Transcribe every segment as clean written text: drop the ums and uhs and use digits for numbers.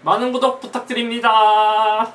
많은 구독 부탁드립니다.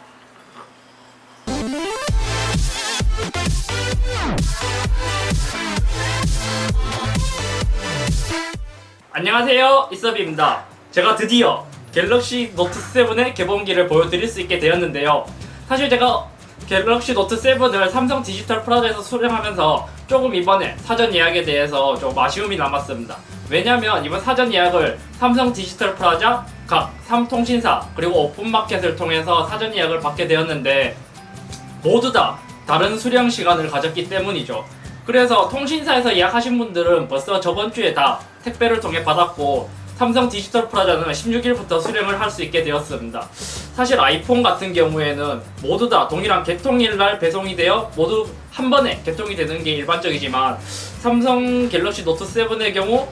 안녕하세요, 이서비입니다. 제가 드디어 갤럭시 노트 7의 개봉기를 보여드릴 수 있게 되었는데요. 사실 제가 갤럭시 노트 7을 삼성 디지털 프라자에서 수령하면서 조금 이번에 사전 예약에 대해서 좀 아쉬움이 남았습니다. 왜냐면 이번 사전 예약을 삼성 디지털 프라자 각 3통신사 그리고 오픈마켓을 통해서 사전 예약을 받게 되었는데 모두 다 다른 수령 시간을 가졌기 때문이죠. 그래서 통신사에서 예약하신 분들은 벌써 저번 주에 다 택배를 통해 받았고, 삼성 디지털 프라자는 16일부터 수령을 할 수 있게 되었습니다. 사실 아이폰 같은 경우에는 모두 다 동일한 개통일날 배송이 되어 모두 한 번에 개통이 되는 게 일반적이지만, 삼성 갤럭시 노트 7의 경우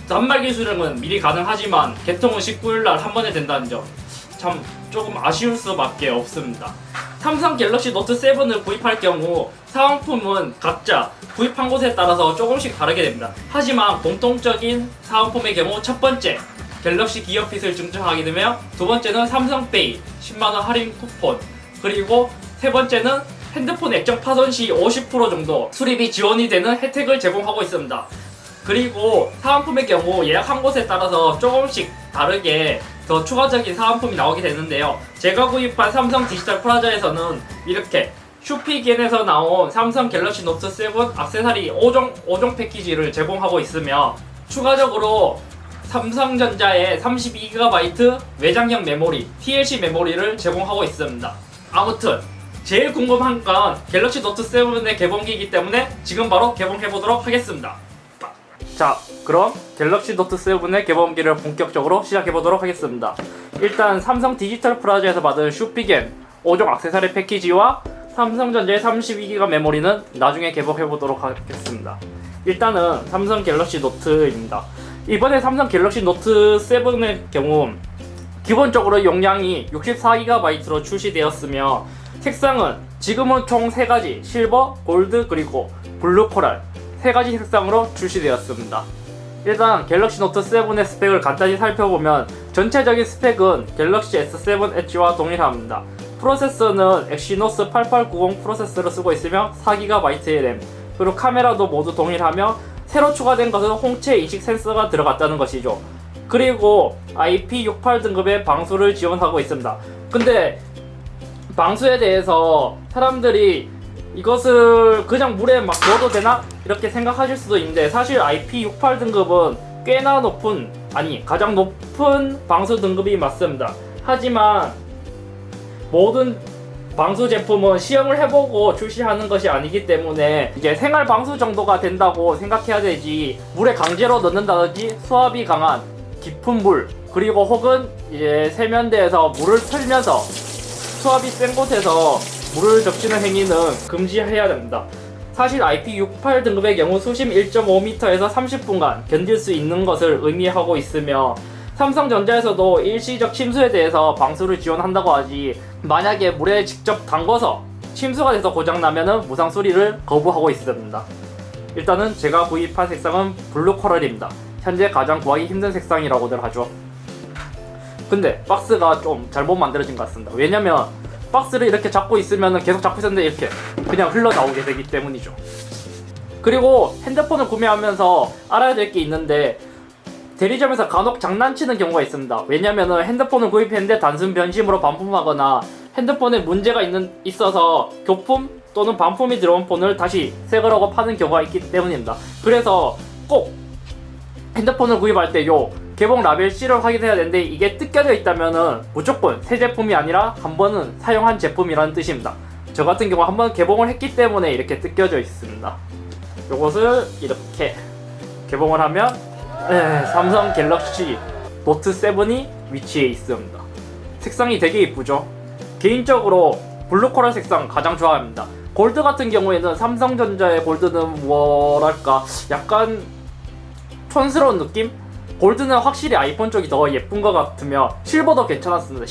단말기 수령은 미리 가능하지만 개통은 19일날 한 번에 된다는 점, 참 조금 아쉬울 수밖에 없습니다. 삼성 갤럭시 노트 7을 구입할 경우 사은품은 각자 구입한 곳에 따라서 조금씩 다르게 됩니다. 하지만 공통적인 사은품의 경우 첫 번째, 갤럭시 기어핏을 증정하게 되며, 두 번째는 삼성페이 10만원 할인 쿠폰, 그리고 세 번째는 핸드폰 액정 파손 시 50% 정도 수리비 지원이 되는 혜택을 제공하고 있습니다. 그리고 사은품의 경우 예약한 곳에 따라서 조금씩 다르게 더 추가적인 사은품이 나오게 되는데요. 제가 구입한 삼성 디지털 프라자에서는 이렇게 슈피겐에서 나온 삼성 갤럭시 노트 7 액세서리 5종 패키지를 제공하고 있으며, 추가적으로 삼성전자의 32GB 외장형 메모리, TLC 메모리를 제공하고 있습니다. 아무튼 제일 궁금한 건 갤럭시 노트 7의 개봉기이기 때문에 지금 바로 개봉해보도록 하겠습니다. 자, 그럼 갤럭시 노트 7의 개봉기를 본격적으로 시작해보도록 하겠습니다. 일단 삼성 디지털 프라자에서 받은 슈피겐 5종 액세서리 패키지와 삼성전자의 32GB 메모리는 나중에 개봉해보도록 하겠습니다. 일단은 삼성 갤럭시 노트입니다. 이번에 삼성 갤럭시 노트 7의 경우 기본적으로 용량이 64GB로 출시되었으며, 색상은 지금은 총 3가지, 실버, 골드, 그리고 블루 코랄 3가지 색상으로 출시되었습니다. 일단 갤럭시 노트 7의 스펙을 간단히 살펴보면 전체적인 스펙은 갤럭시 S7 엣지와 동일합니다. 프로세서는 엑시노스 8890 프로세서를 쓰고 있으며 4GB의 램, 그리고 카메라도 모두 동일하며 새로 추가된 것은 홍채 인식 센서가 들어갔다는 것이죠. 그리고 IP68 등급의 방수를 지원하고 있습니다. 근데 방수에 대해서 사람들이 이것을 그냥 물에 막 넣어도 되나? 이렇게 생각하실 수도 있는데, 사실 IP68 등급은 꽤나 높은, 아니 가장 높은 방수 등급이 맞습니다. 하지만 모든 방수 제품은 시험을 해보고 출시하는 것이 아니기 때문에 이제 생활 방수 정도가 된다고 생각해야 되지, 물에 강제로 넣는다든지 수압이 강한 깊은 물, 그리고 혹은 이제 세면대에서 물을 틀면서 수압이 센 곳에서 물을 적시는 행위는 금지해야 됩니다. 사실 IP68 등급의 경우 수심 1.5m에서 30분간 견딜 수 있는 것을 의미하고 있으며, 삼성전자에서도 일시적 침수에 대해서 방수를 지원한다고 하지, 만약에 물에 직접 담궈서 침수가 돼서 고장나면은 무상 수리를 거부하고 있습니다. 일단은 제가 구입한 색상은 블루 코랄입니다. 현재 가장 구하기 힘든 색상이라고들 하죠. 근데 박스가 좀 잘못 만들어진 것 같습니다. 왜냐면 박스를 이렇게 잡고 있으면 계속 잡고 있었는데 이렇게 그냥 흘러나오게 되기 때문이죠. 그리고 핸드폰을 구매하면서 알아야 될 게 있는데, 대리점에서 간혹 장난치는 경우가 있습니다. 왜냐면은 핸드폰을 구입했는데 단순 변심으로 반품하거나 핸드폰에 문제가 있어서 교품 또는 반품이 들어온 폰을 다시 새 거라고 파는 경우가 있기 때문입니다. 그래서 꼭 핸드폰을 구입할 때 요 개봉 라벨 C를 확인해야 되는데, 이게 뜯겨져 있다면은 무조건 새 제품이 아니라 한 번은 사용한 제품이라는 뜻입니다. 저 같은 경우 한 번 개봉을 했기 때문에 이렇게 뜯겨져 있습니다. 요것을 이렇게 개봉을 하면 삼성 갤럭시 노트 7이 위치해 있습니다. 색상이 되게 이쁘죠? 개인적으로 블루 코랄 색상 가장 좋아합니다. 골드 같은 경우에는 삼성전자의 골드는 뭐랄까 약간 촌스러운 느낌? 골드는 확실히 아이폰 쪽이 더 예쁜 것 같으며, 실버도 괜찮았습니다.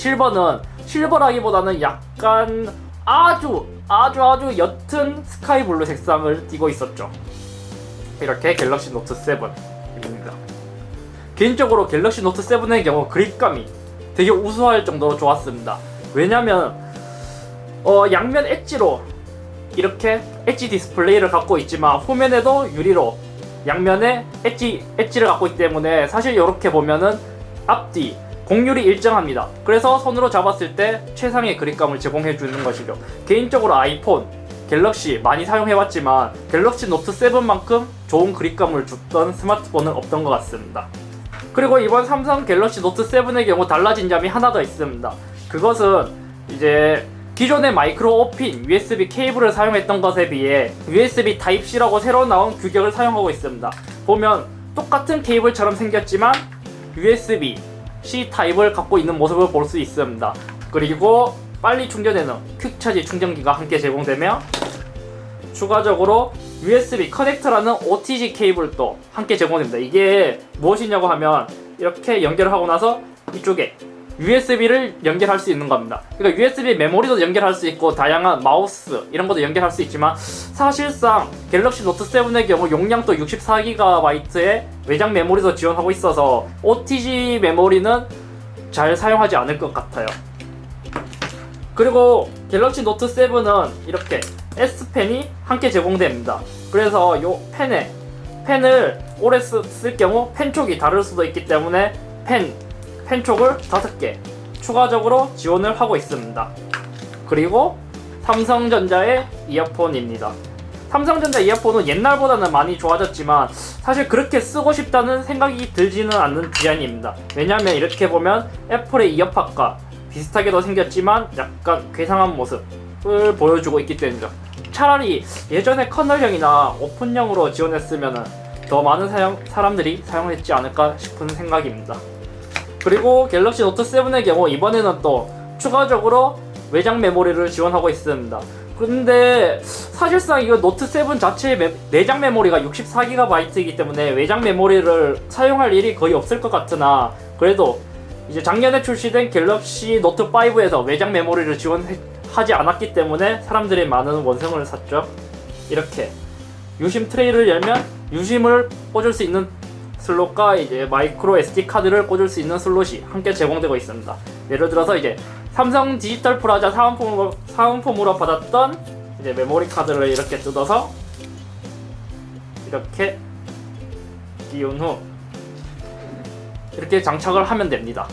실버라기보다는 약간 아주 옅은 스카이블루 색상을 띠고 있었죠. 이렇게 갤럭시 노트 7입니다. 개인적으로 갤럭시 노트 7의 경우 그립감이 되게 우수할 정도로 좋았습니다. 왜냐면 양면 엣지로 이렇게 엣지 디스플레이를 갖고 있지만 후면에도 유리로 양면에 엣지를 갖고 있기 때문에 사실 이렇게 보면은 앞뒤 공률이 일정합니다. 그래서 손으로 잡았을 때 최상의 그립감을 제공해 주는 것이죠. 개인적으로 아이폰, 갤럭시 많이 사용해봤지만 갤럭시 노트 7만큼 좋은 그립감을 줬던 스마트폰은 없던 것 같습니다. 그리고 이번 삼성 갤럭시 노트 7의 경우 달라진 점이 하나 더 있습니다. 그것은 이제 기존의 마이크로 5핀 USB 케이블을 사용했던 것에 비해 USB Type-C라고 새로 나온 규격을 사용하고 있습니다. 보면 똑같은 케이블처럼 생겼지만 USB-C 타입을 갖고 있는 모습을 볼 수 있습니다. 그리고 빨리 충전되는 퀵차지 충전기가 함께 제공되며 추가적으로 USB 커넥터라는 OTG 케이블도 함께 제공됩니다. 이게 무엇이냐고 하면 이렇게 연결을 하고 나서 이쪽에 USB를 연결할 수 있는 겁니다. 그러니까 USB 메모리도 연결할 수 있고 다양한 마우스 이런 것도 연결할 수 있지만 사실상 갤럭시 노트 7의 경우 용량도 64GB의 외장 메모리도 지원하고 있어서 OTG 메모리는 잘 사용하지 않을 것 같아요. 그리고 갤럭시 노트 7은 이렇게 S펜이 함께 제공됩니다. 그래서 이 펜을 오래 쓸 경우 펜촉이 다를 수도 있기 때문에 펜촉을 5개 추가적으로 지원을 하고 있습니다. 그리고 삼성전자의 이어폰입니다. 삼성전자 이어폰은 옛날보다는 많이 좋아졌지만 사실 그렇게 쓰고 싶다는 생각이 들지는 않는 디자인입니다. 왜냐하면 이렇게 보면 애플의 이어팟과 비슷하게도 생겼지만 약간 괴상한 모습을 보여주고 있기 때문이죠. 차라리 예전에 커널형이나 오픈형으로 지원했으면 더 많은 사람들이 사용했지 않을까 싶은 생각입니다. 그리고 갤럭시 노트 7의 경우 이번에는 또 추가적으로 외장 메모리를 지원하고 있습니다. 근데 사실상 이거 노트 7 자체의 내장 메모리가 64GB이기 때문에 외장 메모리를 사용할 일이 거의 없을 것 같으나 그래도 이제 작년에 출시된 갤럭시 노트 5에서 외장 메모리를 지원하지 않았기 때문에 사람들이 많은 원성을 샀죠. 이렇게 유심 트레이를 열면 유심을 꽂을 수 있는 슬롯과 이제 마이크로 SD 카드를 꽂을 수 있는 슬롯이 함께 제공되고 있습니다. 예를 들어서 이제 삼성 디지털 프라자 사은품으로 받았던 이제 메모리 카드를 이렇게 뜯어서 이렇게 끼운 후 이렇게 장착을 하면 됩니다.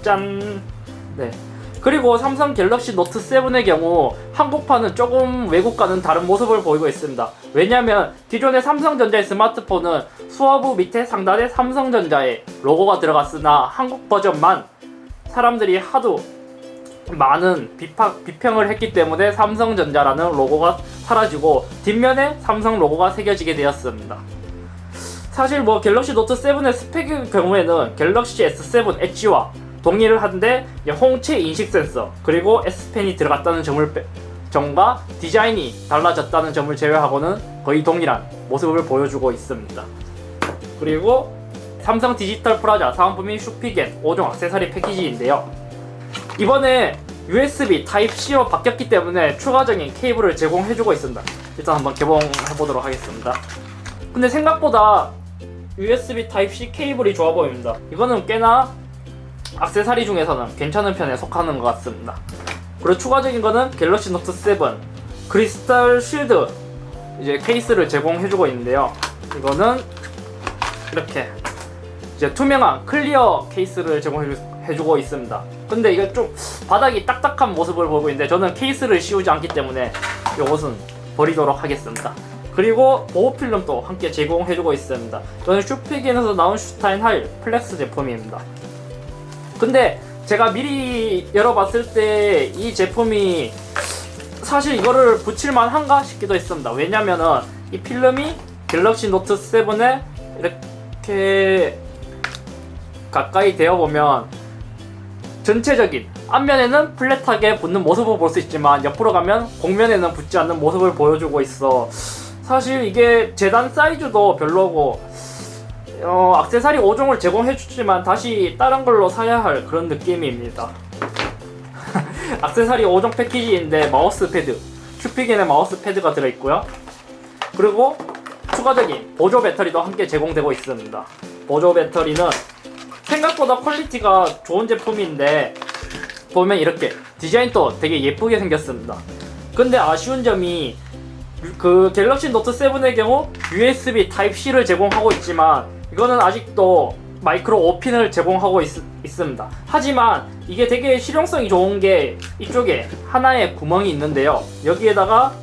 짠! 네. 그리고 삼성 갤럭시 노트 7의 경우 한국판은 조금 외국과는 다른 모습을 보이고 있습니다. 왜냐하면 기존의 삼성전자의 스마트폰은 수화부 밑에 상단에 삼성전자의 로고가 들어갔으나 한국 버전만 사람들이 하도 많은 비평을 했기 때문에 삼성전자라는 로고가 사라지고 뒷면에 삼성 로고가 새겨지게 되었습니다. 사실 뭐 갤럭시 노트 7의 스펙의 경우에는 갤럭시 S7 엣지와 동의를 한데 홍채 인식 센서 그리고 S펜이 들어갔다는 점과 디자인이 달라졌다는 점을 제외하고는 거의 동일한 모습을 보여주고 있습니다. 그리고 삼성 디지털 프라자 사은품인 슈피겐 5종 액세서리 패키지인데요. 이번에 USB Type-C로 바뀌었기 때문에 추가적인 케이블을 제공해주고 있습니다. 일단 한번 개봉해보도록 하겠습니다. 근데 생각보다 USB Type-C 케이블이 좋아 보입니다. 이거는 꽤나 액세서리 중에서는 괜찮은 편에 속하는 것 같습니다. 그리고 추가적인 거는 갤럭시 노트 7 크리스탈 쉴드 이제 케이스를 제공해주고 있는데요. 이거는 이렇게 이제 투명한 클리어 케이스를 제공해주고 있습니다. 근데 이게 좀 바닥이 딱딱한 모습을 보고 있는데 저는 케이스를 씌우지 않기 때문에 이것은 버리도록 하겠습니다. 그리고 보호필름도 함께 제공해주고 있습니다. 저는 슈피겐에서 나온 슈타인하일 플렉스 제품입니다. 근데 제가 미리 열어봤을 때 이 제품이 사실 이거를 붙일만 한가 싶기도 했습니다. 왜냐면은 이 필름이 갤럭시 노트 7에 이렇게 가까이 되어보면 전체적인 앞면에는 플랫하게 붙는 모습을 볼 수 있지만 옆으로 가면 곡면에는 붙지 않는 모습을 보여주고 있어. 사실 이게 재단 사이즈도 별로고 액세서리 5종을 제공해주지만 다시 다른 걸로 사야 할 그런 느낌입니다. 액세서리 5종 패키지인데 마우스 패드, 슈피겐의 마우스 패드가 들어있고요. 그리고 추가적인 보조 배터리도 함께 제공되고 있습니다. 보조 배터리는 생각보다 퀄리티가 좋은 제품인데 보면 이렇게 디자인도 되게 예쁘게 생겼습니다. 근데 아쉬운 점이 그 갤럭시 노트 7의 경우 USB Type-C를 제공하고 있지만 이거는 아직도 마이크로 5핀을 제공하고 있습니다. 하지만 이게 되게 실용성이 좋은 게 이쪽에 하나의 구멍이 있는데요. 여기에다가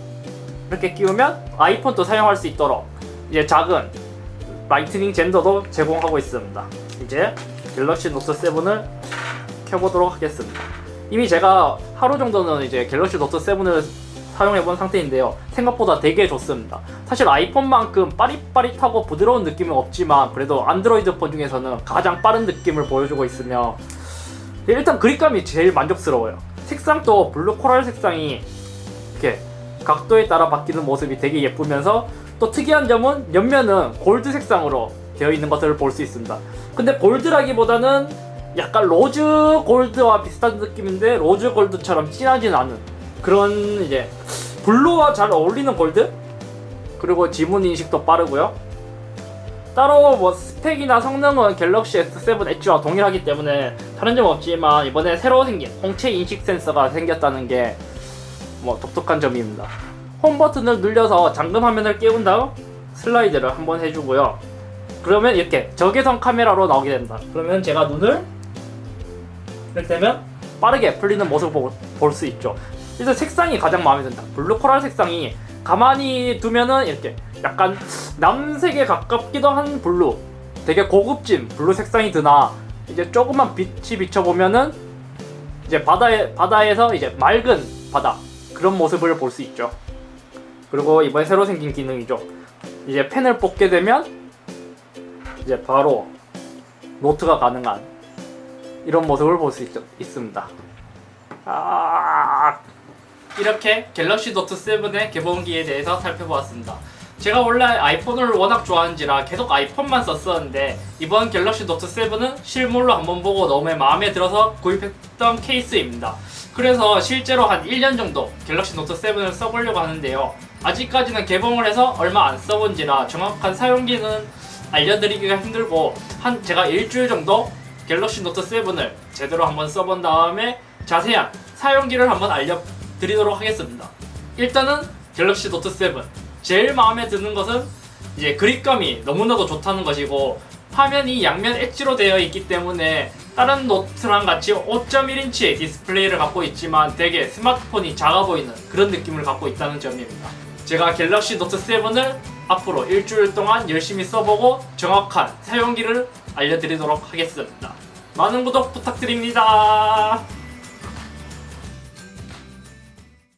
이렇게 끼우면 아이폰도 사용할 수 있도록 이제 작은 라이트닝 젠더도 제공하고 있습니다. 이제 갤럭시 노트 7을 켜보도록 하겠습니다. 이미 제가 하루 정도는 이제 갤럭시 노트 7을 사용해본 상태인데요. 생각보다 되게 좋습니다. 사실 아이폰만큼 빠릿빠릿하고 부드러운 느낌은 없지만 그래도 안드로이드 폰 중에서는 가장 빠른 느낌을 보여주고 있으며 일단 그립감이 제일 만족스러워요. 색상도 블루 코랄 색상이 이렇게 각도에 따라 바뀌는 모습이 되게 예쁘면서 또 특이한 점은 옆면은 골드 색상으로 되어 있는 것을 볼 수 있습니다. 근데 골드라기보다는 약간 로즈 골드와 비슷한 느낌인데 로즈 골드처럼 진하진 않은 그런 이제 블루와 잘 어울리는 골드? 그리고 지문 인식도 빠르고요. 따로 뭐 스펙이나 성능은 갤럭시 S7 엣지와 동일하기 때문에 다른 점 없지만 이번에 새로 생긴 홍채 인식 센서가 생겼다는 게 뭐 독특한 점입니다. 홈 버튼을 눌려서 잠금 화면을 깨운 다음 슬라이드를 한번 해주고요. 그러면 이렇게 적외선 카메라로 나오게 됩니다. 그러면 제가 눈을 이렇게 되면 빠르게 풀리는 모습을 볼 수 있죠. 일단 색상이 가장 마음에 든다. 블루 코랄 색상이 가만히 두면은 이렇게 약간 남색에 가깝기도 한 블루, 되게 고급진 블루 색상이 드나 이제 조금만 빛이 비춰보면은 이제 바다에서 이제 맑은 바다 그런 모습을 볼 수 있죠. 그리고 이번에 새로 생긴 기능이죠. 이제 펜을 뽑게 되면 이제 바로 노트가 가능한 이런 모습을 볼 수 있습니다. 이렇게 갤럭시 노트 7의 개봉기에 대해서 살펴보았습니다. 제가 원래 아이폰을 워낙 좋아하는지라 계속 아이폰만 썼었는데 이번 갤럭시 노트 7은 실물로 한번 보고 너무 마음에 들어서 구입했던 케이스입니다. 그래서 실제로 한 1년 정도 갤럭시 노트 7을 써보려고 하는데요. 아직까지는 개봉을 해서 얼마 안 써본지라 정확한 사용기는 알려드리기가 힘들고 제가 일주일 정도 갤럭시 노트 7을 제대로 한번 써본 다음에 자세한 사용기를 한번 알려드리도록 하겠습니다. 일단은 갤럭시 노트 7 제일 마음에 드는 것은 이제 그립감이 너무나도 좋다는 것이고 화면이 양면 엣지로 되어 있기 때문에 다른 노트랑 같이 5.1인치의 디스플레이를 갖고 있지만 되게 스마트폰이 작아 보이는 그런 느낌을 갖고 있다는 점입니다. 제가 갤럭시 노트 7을 앞으로 일주일 동안 열심히 써보고 정확한 사용기를 알려드리도록 하겠습니다. 많은 구독 부탁드립니다.